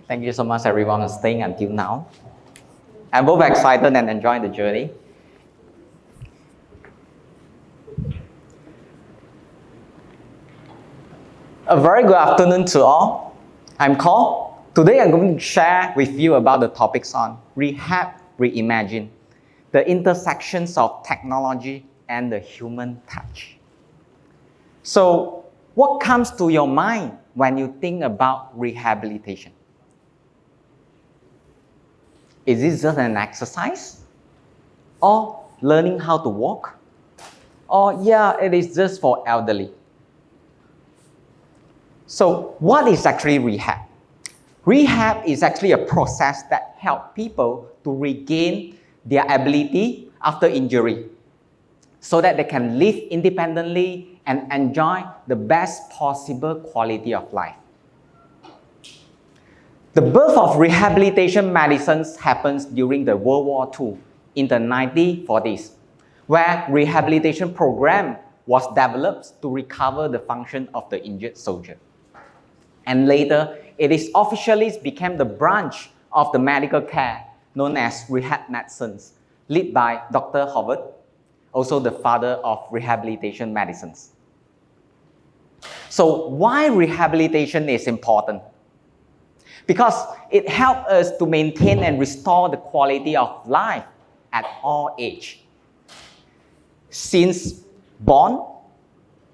Thank you so much, everyone, for staying until now. I'm both excited and enjoying the journey. A very good afternoon to all. I'm Khor. Today I'm going to share with you about the topics on Rehab Reimagined, the intersections of technology and the human touch. So, what comes to your mind when you think about rehabilitation? Is it just an exercise? Or learning how to walk? Or it is just for elderly. So what is actually rehab? Rehab is actually a process that helps people to regain their ability after injury so that they can live independently and enjoy the best possible quality of life. The birth of rehabilitation medicines happens during the World War II in the 1940s, where rehabilitation program was developed to recover the function of the injured soldier. And later, it is officially became the branch of the medical care known as rehab medicines, led by Dr. Howard, also the father of rehabilitation medicines. So why rehabilitation is important? Because it helps us to maintain and restore the quality of life at all ages. Since born,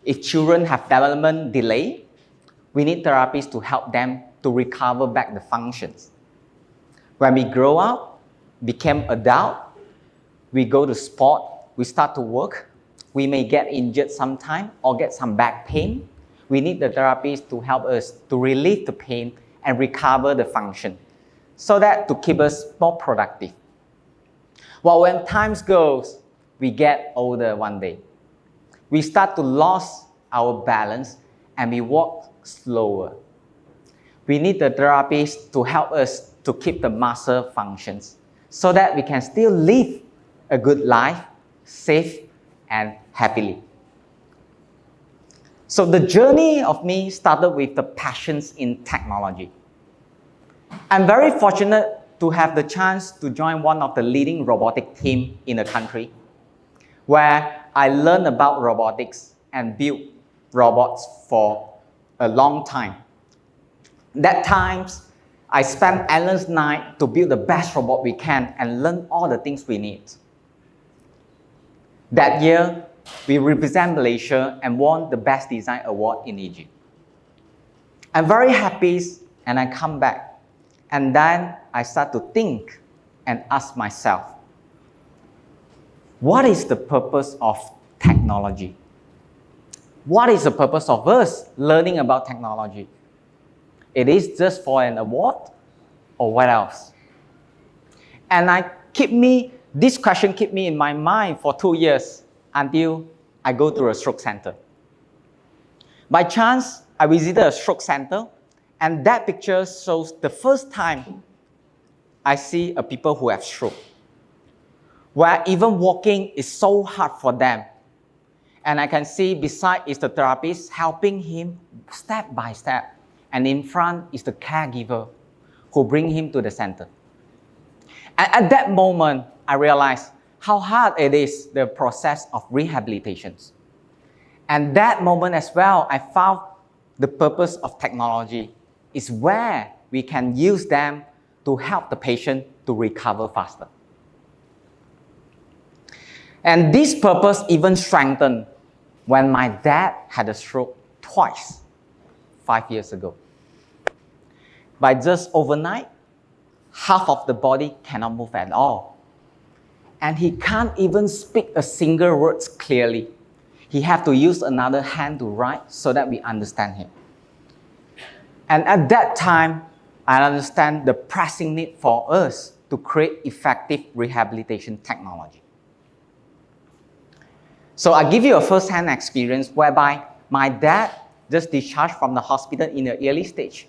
if children have development delay, we need therapies to help them to recover back the functions. When we grow up, become adult, we go to sport, we start to work, we may get injured sometime or get some back pain. We need the therapies to help us to relieve the pain and recover the function so that to keep us more productive. Well, when time goes, we get older one day. We start to lose our balance and we walk slower. We need the therapies to help us to keep the muscle functions so that we can still live a good life, safe and happily. So the journey of me started with the passions in technology. I'm very fortunate to have the chance to join one of the leading robotic team in the country, where I learned about robotics and built robots for a long time. That times, I spent endless night to build the best robot we can and learn all the things we need. That year, we represent Malaysia and won the Best Design Award in Egypt. I'm very happy and I come back. And then I start to think and ask myself, what is the purpose of technology? What is the purpose of us learning about technology? It is just for an award or what else? And this question kept me in my mind for 2 years until I go to a stroke center. By chance, I visited a stroke center and that picture shows the first time I see a people who have stroke, where even walking is so hard for them. And I can see beside is the therapist helping him step by step. And in front is the caregiver who bring him to the center. And at that moment, I realized how hard it is, the process of rehabilitations. And that moment as well, I found the purpose of technology is where we can use them to help the patient to recover faster. And this purpose even strengthened when my dad had a stroke twice, 5 years ago. By just overnight, half of the body cannot move at all. And he can't even speak a single word clearly. He has to use another hand to write so that we understand him. And at that time, I understand the pressing need for us to create effective rehabilitation technology. So I give you a first-hand experience whereby my dad just discharged from the hospital in the early stage.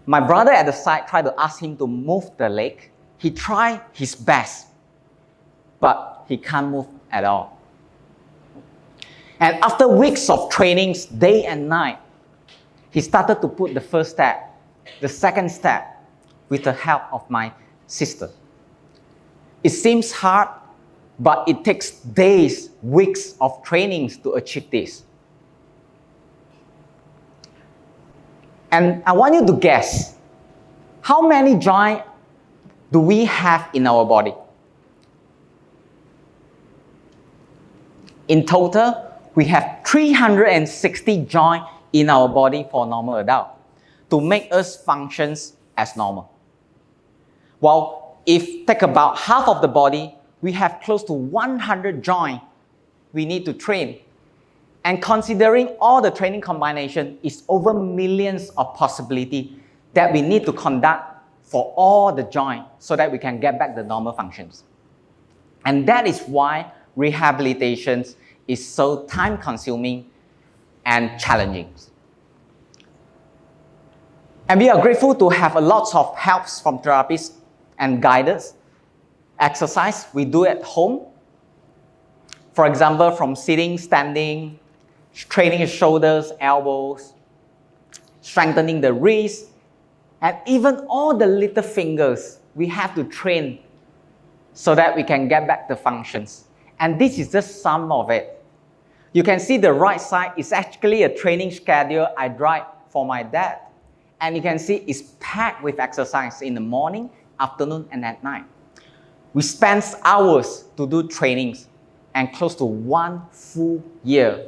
My brother at the side tried to ask him to move the leg. He tried his best, but he can't move at all. And after weeks of trainings, day and night, he started to put the first step, the second step, with the help of my sister. It seems hard, but it takes days, weeks of trainings to achieve this. And I want you to guess, how many joints do we have in our body? In total, we have 360 joints in our body for normal adult to make us function as normal. Well, if take about half of the body, we have close to 100 joints we need to train. And considering all the training combination, is over millions of possibilities that we need to conduct for all the joints so that we can get back the normal functions. And that is why rehabilitation is so time-consuming and challenging. And we are grateful to have a lot of helps from therapists and guiders. Exercise we do at home. For example, from sitting, standing, training shoulders, elbows, strengthening the wrists, and even all the little fingers we have to train so that we can get back the functions. And this is just some of it. You can see the right side is actually a training schedule I drive for my dad. And you can see it's packed with exercise in the morning, afternoon, and at night. We spend hours to do trainings and close to 1 full year.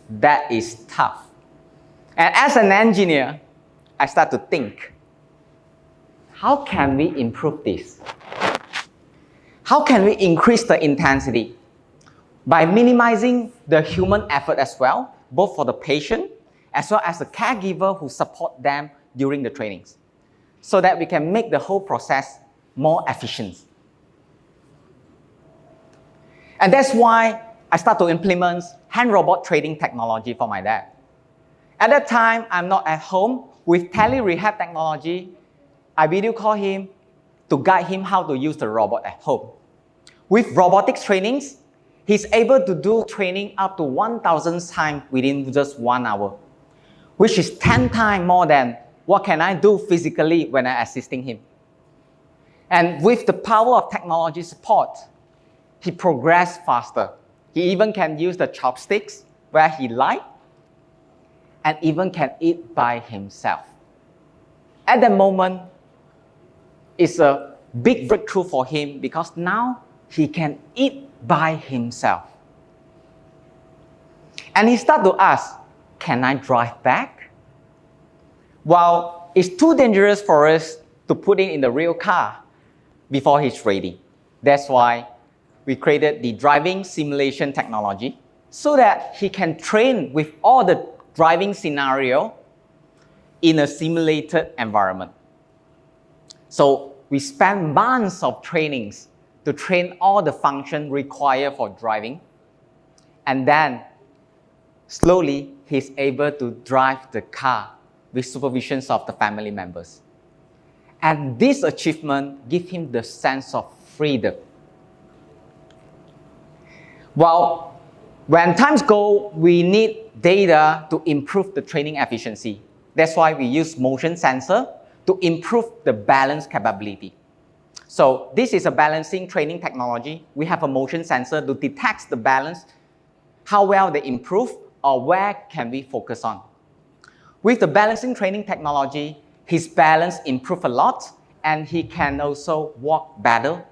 That is tough. And as an engineer, I start to think, how can we improve this? How can we increase the intensity? By minimizing the human effort as well, both for the patient as well as the caregiver who support them during the trainings, so that we can make the whole process more efficient. And that's why I start to implement hand robot training technology for my dad. At that time, I'm not at home. With tele-rehab technology, I video call him to guide him how to use the robot at home. With robotics trainings, he's able to do training up to 1,000 times within just 1 hour, which is 10 times more than what can I do physically when I'm assisting him. And with the power of technology support, he progressed faster. He even can use the chopsticks where he likes, and even can eat by himself. At that moment, it's a big breakthrough for him because now he can eat by himself. And he started to ask, can I drive back? Well, it's too dangerous for us to put it in the real car before he's ready. That's why we created the driving simulation technology so that he can train with all the driving scenario in a simulated environment. So we spend months of trainings to train all the functions required for driving. And then slowly he's able to drive the car with supervision of the family members. And this achievement gives him the sense of freedom. Well, when times go, we need data to improve the training efficiency. That's why we use motion sensor to improve the balance capability. So this is a balancing training technology. We have a motion sensor to detect the balance, how well they improve, or where can we focus on. With the balancing training technology, his balance improved a lot, and he can also walk better,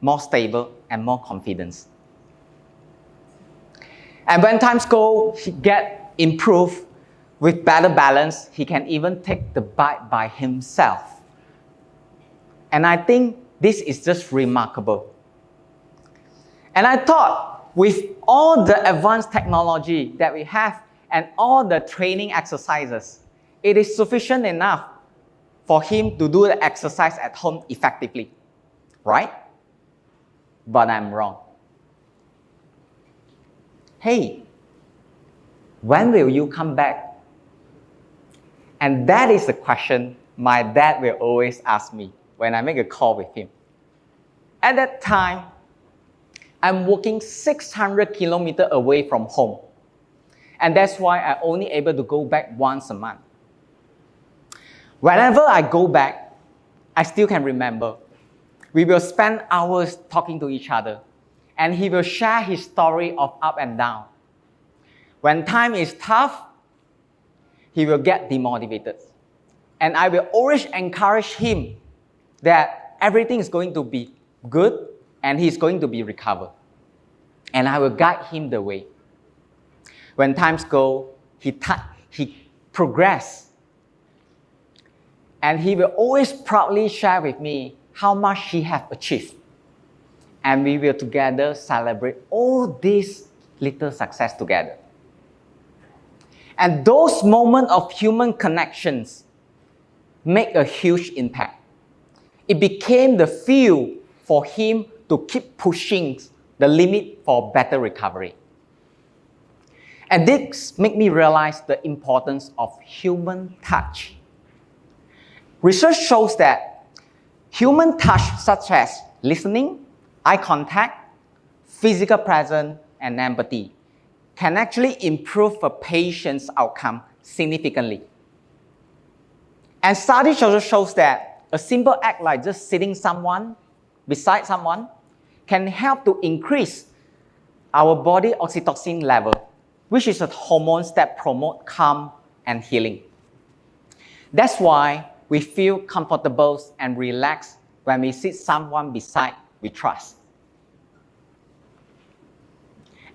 more stable, and more confident. And when times go, he get improved with better balance. He can even take the bike by himself. And I think this is just remarkable. And I thought with all the advanced technology that we have and all the training exercises, it is sufficient enough for him to do the exercise at home effectively, right? But I'm wrong. Hey, when will you come back? And that is the question my dad will always ask me when I make a call with him. At that time, I'm working 600 kilometers away from home. And that's why I'm only able to go back once a month. Whenever I go back, I still can remember. We will spend hours talking to each other, and he will share his story of up and down. When time is tough, he will get demotivated. And I will always encourage him that everything is going to be good and he's going to be recovered. And I will guide him the way. When times go, he progress. And he will always proudly share with me how much he has achieved. And we will together celebrate all these little success together. And those moments of human connections make a huge impact. It became the fuel for him to keep pushing the limit for better recovery. And this made me realize the importance of human touch. Research shows that human touch such as listening, eye contact, physical presence, and empathy can actually improve a patient's outcome significantly. And studies also shows that a simple act like just sitting beside someone can help to increase our body oxytocin level, which is a hormone that promotes calm and healing. That's why we feel comfortable and relaxed when we sit someone beside we trust.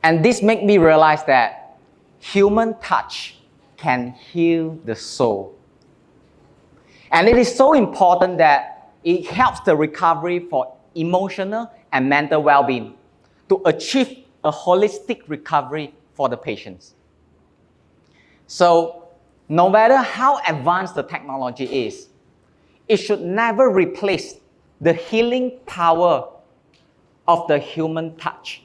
And this makes me realize that human touch can heal the soul. And it is so important that it helps the recovery for emotional and mental well-being to achieve a holistic recovery for the patients. So, no matter how advanced the technology is, it should never replace the healing power of the human touch.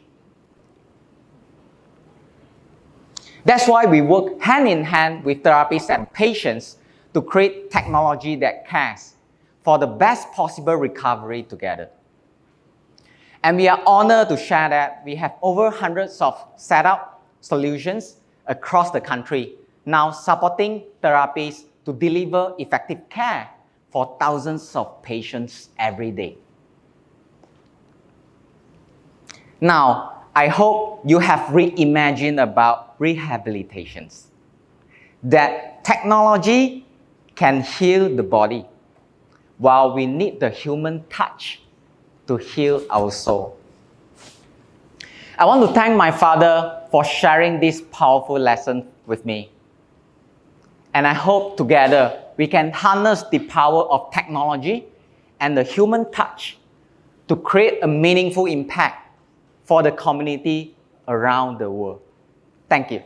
That's why we work hand in hand with therapists and patients to create technology that cares for the best possible recovery together. And we are honored to share that we have over hundreds of setup solutions across the country now supporting therapists to deliver effective care for thousands of patients every day. Now, I hope you have reimagined about rehabilitations. That technology can heal the body, while we need the human touch to heal our soul. I want to thank my father for sharing this powerful lesson with me. And I hope together we can harness the power of technology and the human touch to create a meaningful impact for the community around the world. Thank you.